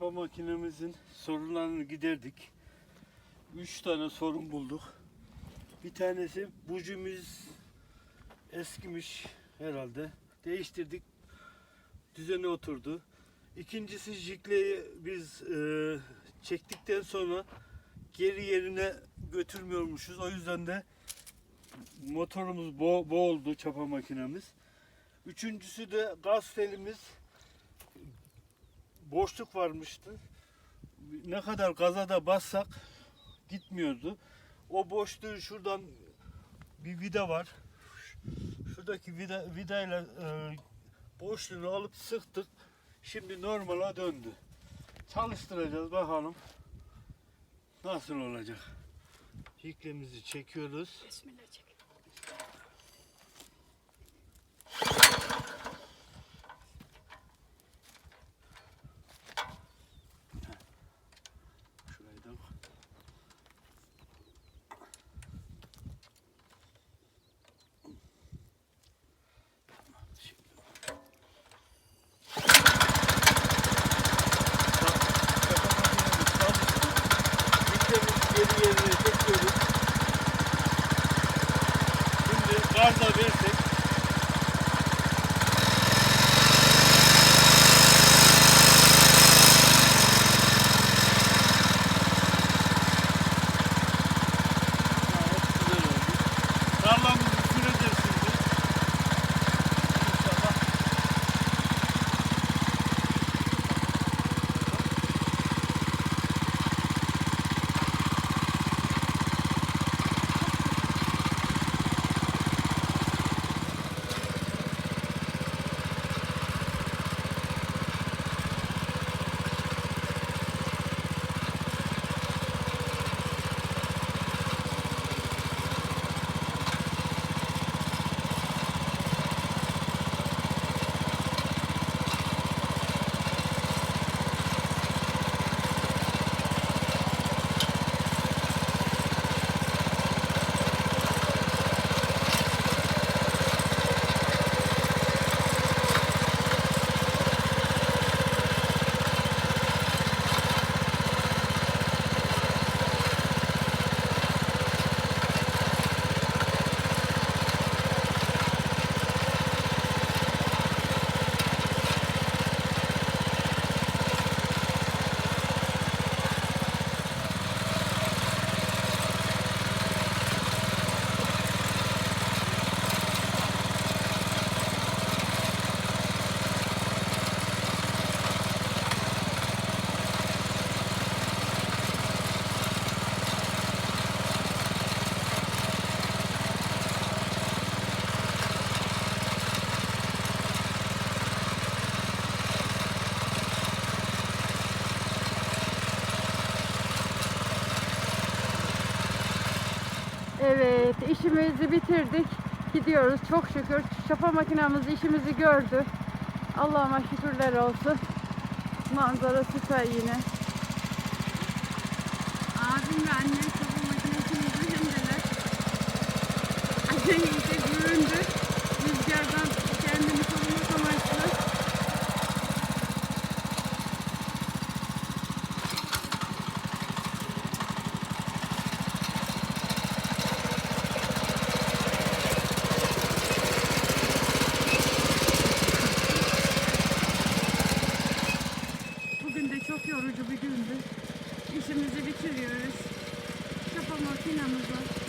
Çapa makinemizin sorunlarını giderdik. 3 tane sorun bulduk. Bir tanesi bujimiz eskimiş herhalde. Değiştirdik. Düzene oturdu. İkincisi jikleyi biz çektikten sonra geri yerine götürmüyormuşuz. O yüzden de motorumuz boğuldu, çapa makinemiz. Üçüncüsü de gaz telimiz boşluk varmıştı. Ne kadar gaza da bassak gitmiyordu. O boşluğu şuradan bir vida var. Şuradaki vidayla boşluğunu alıp sıktık. Şimdi normala döndü. Çalıştıracağız bakalım nasıl olacak. Jiklemizi çekiyoruz. Bismillah çek. Şurayı da geri yerine çekiyoruz. Şimdi gazla versek gayet güzel oldu. Tarlamızı süreceğiz şimdi. İnşallah. Evet, işimizi bitirdik. Gidiyoruz. Çok şükür. Çapa makinamız işimizi gördü. Allah'ıma şükürler olsun. Manzara süper yine. Abim ve annem çapa makinesini görünceler. Annem iyice göründü. Rüzgardan kendini korumak amaçlı. Bugün de çok yorucu bir gündü. İşimizi bitiriyoruz. Çapa makinamız var.